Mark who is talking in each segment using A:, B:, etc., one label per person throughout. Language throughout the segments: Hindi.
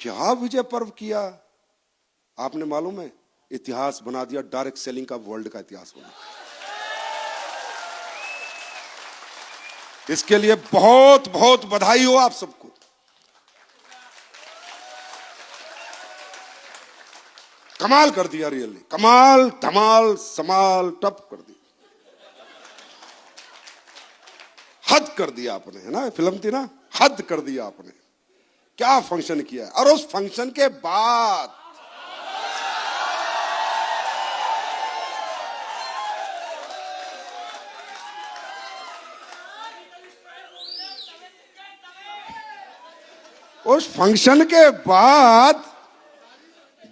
A: क्या विजय पर्व किया आपने, मालूम है? इतिहास बना दिया, डायरेक्ट सेलिंग का वर्ल्ड का इतिहास बना। इसके लिए बहुत बहुत बधाई हो आप सबको। कमाल कर दिया, रियली कमाल, धमाल समाल टप कर दिया, हद कर दिया आपने, है ना? फिल्म थी ना, हद कर दिया आपने। क्या फंक्शन किया, और उस फंक्शन के बाद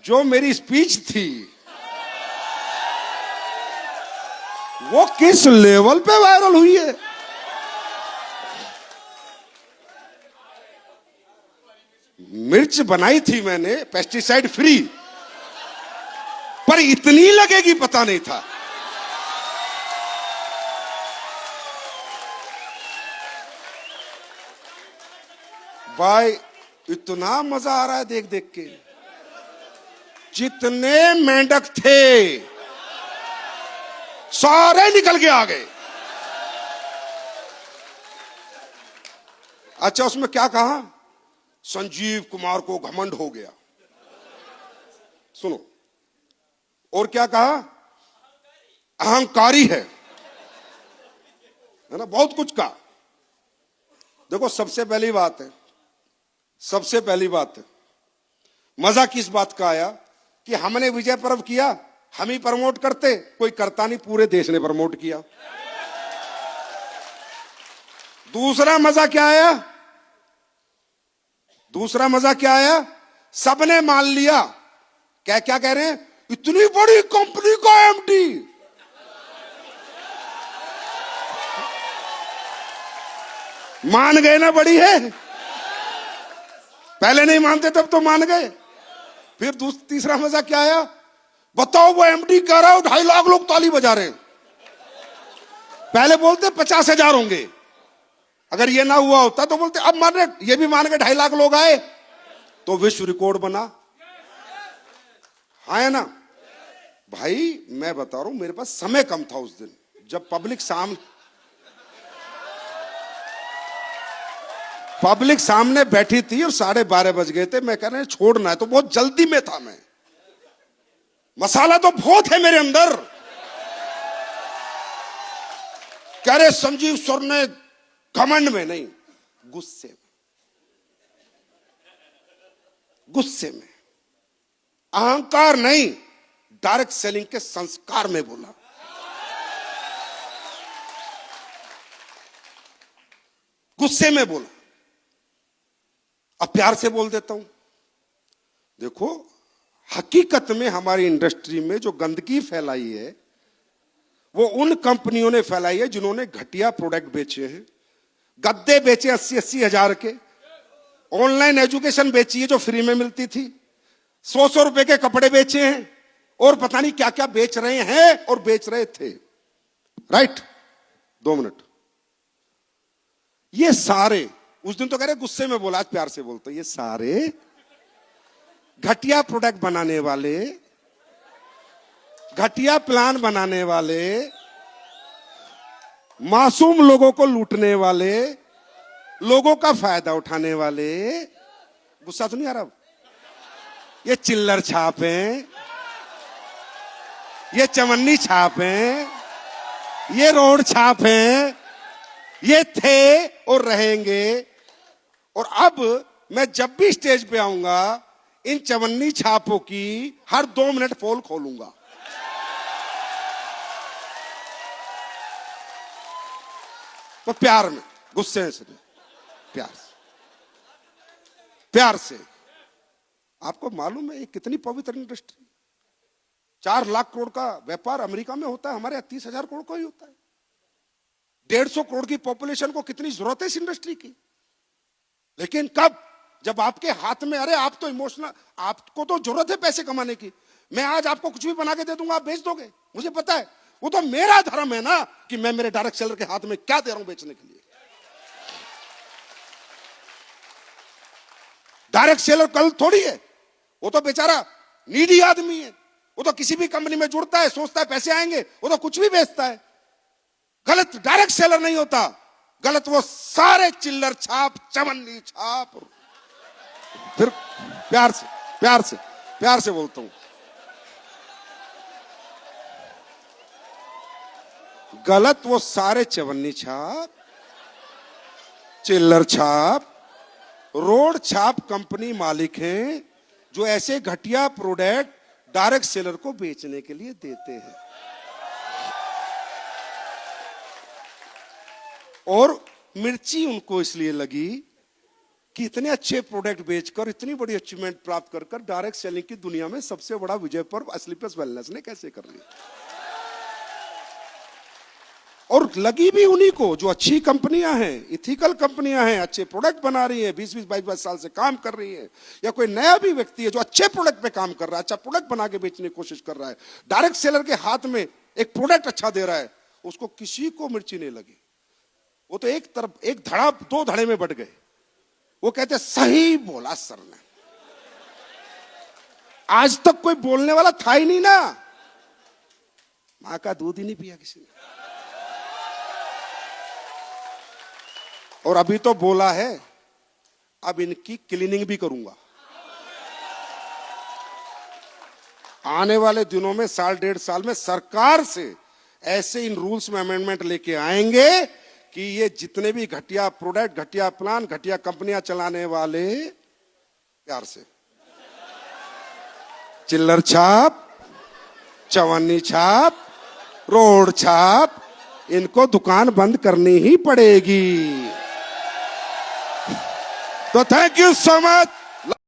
A: जो मेरी स्पीच थी वो किस लेवल पे वायरल हुई है। मिर्च बनाई थी मैंने पेस्टिसाइड फ्री, पर इतनी लगेगी पता नहीं था। भाई इतना मजा आ रहा है देख देख के। जितने मेंढक थे सारे निकल के आ गए। अच्छा, उसमें क्या कहा? संजीव कुमार को घमंड हो गया। सुनो, और क्या कहा? अहंकारी है ना? बहुत कुछ कहा। देखो, सबसे पहली बात है, मजा किस बात का आया कि हमने विजय पर्व किया, हम ही प्रमोट करते, कोई करता नहीं, पूरे देश ने प्रमोट किया। दूसरा मजा क्या आया? सबने मान लिया। क्या कह रहे हैं? इतनी बड़ी कंपनी का एमडी, मान गए ना, बड़ी है। पहले नहीं मानते, तब तो मान गए। फिर तीसरा मजा क्या आया? बताओ, वो एमडी कह रहा है 2.5 लाख लोग ताली बजा रहे हैं। पहले बोलते 50,000 होंगे, अगर ये ना हुआ होता तो बोलते अब मान रहे, ये भी मान के 2.5 लाख लोग आए तो विश्व रिकॉर्ड बना। हाँ है ना भाई? मैं बता रहा हूं, मेरे पास समय कम था उस दिन, जब पब्लिक सामने बैठी थी और 12:30 बज गए थे। मैं कह रहे छोड़ना है, तो बहुत जल्दी में था मैं, मसाला तो बहुत है मेरे अंदर। कह रहे संजीव सर ने घमंड में नहीं, गुस्से में, अहंकार नहीं, डायरेक्ट सेलिंग के संस्कार में बोला। गुस्से में बोला। अब प्यार से बोल देता हूं। देखो, हकीकत में हमारी इंडस्ट्री में जो गंदगी फैलाई है वो उन कंपनियों ने फैलाई है जिन्होंने घटिया प्रोडक्ट बेचे हैं। गद्दे बेचे 80-80 हजार के, ऑनलाइन एजुकेशन बेची है जो फ्री में मिलती थी, 100 रुपए के कपड़े बेचे हैं, और पता नहीं क्या क्या बेच रहे हैं और बेच रहे थे। राइट? 2 मिनट। ये सारे, उस दिन तो कह रहे गुस्से में बोला, आज प्यार से बोलते, ये सारे घटिया प्रोडक्ट बनाने वाले, घटिया प्लान बनाने वाले, मासूम लोगों को लूटने वाले, लोगों का फायदा उठाने वाले, गुस्सा तो नहीं आ रहा? ये चिल्लर छाप हैं, ये चवन्नी छाप हैं, ये रोड छाप हैं, ये थे और रहेंगे। और अब मैं जब भी स्टेज पे आऊंगा, इन चवन्नी छापों की हर 2 मिनट पोल खोलूंगा। तो प्यार में, गुस्से से नहीं, प्यार से। आपको मालूम है ये कितनी पवित्र इंडस्ट्री? 4 लाख करोड़ का व्यापार अमेरिका में होता है, हमारे 30,000 करोड़ का ही होता है। 150 करोड़ की पॉपुलेशन को कितनी जरूरत है इस इंडस्ट्री की। लेकिन कब? जब आपके हाथ में, अरे आप तो इमोशनल, आपको तो जरूरत है पैसे कमाने की। मैं आज आपको कुछ भी बना के दे दूंगा, आप बेच दोगे, मुझे पता है। वो तो मेरा धर्म है ना कि मैं मेरे डायरेक्ट सेलर के हाथ में क्या दे रहा हूं बेचने के लिए। डायरेक्ट सेलर कल थोड़ी है, वो तो बेचारा नीडी आदमी है, वो तो किसी भी कंपनी में जुड़ता है, सोचता है पैसे आएंगे, वो तो कुछ भी बेचता है। गलत डायरेक्ट सेलर नहीं होता, गलत वो सारे चिल्लर छाप, चवन्नी छाप। फिर प्यार से बोलता हूं, गलत वो सारे चवन्नी छाप, चिल्लर छाप, रोड छाप कंपनी मालिक हैं जो ऐसे घटिया प्रोडक्ट डायरेक्ट सेलर को बेचने के लिए देते हैं। और मिर्ची उनको इसलिए लगी कि इतने अच्छे प्रोडक्ट बेचकर इतनी बड़ी अचीवमेंट प्राप्त कर कर डायरेक्ट सेलिंग की दुनिया में सबसे बड़ा विजय पर्व स्लीपर्स वेलनेस ने कैसे कर लिया। और लगी भी उन्हीं को जो अच्छी कंपनियां हैं, इथिकल कंपनियां हैं, अच्छे प्रोडक्ट बना रही हैं, 20-20, 22-22 साल से काम कर रही है, या कोई नया भी व्यक्ति है जो अच्छे प्रोडक्ट पे काम कर रहा है, अच्छा प्रोडक्ट बना के बेचने की कोशिश कर रहा है, डायरेक्ट सेलर के हाथ में एक प्रोडक्ट अच्छा दे रहा है, उसको किसी को मिर्ची नहीं लगी। वो तो एक तरफ एक धड़ा 2 धड़े में बट गए। वो कहते सही बोला सर ने, आज तक कोई बोलने वाला था ही नहीं ना, मां का दूध ही नहीं पिया किसी ने। और अभी तो बोला है, अब इनकी क्लीनिंग भी करूंगा। आने वाले दिनों में 1.5 साल में सरकार से ऐसे इन रूल्स में अमेंडमेंट लेके आएंगे कि ये जितने भी घटिया प्रोडक्ट, घटिया प्लान, घटिया कंपनियां चलाने वाले, प्यार से, चिल्लर छाप, चवन्नी छाप, रोड छाप, इनको दुकान बंद करनी ही पड़ेगी। तो थैंक यू सो मच।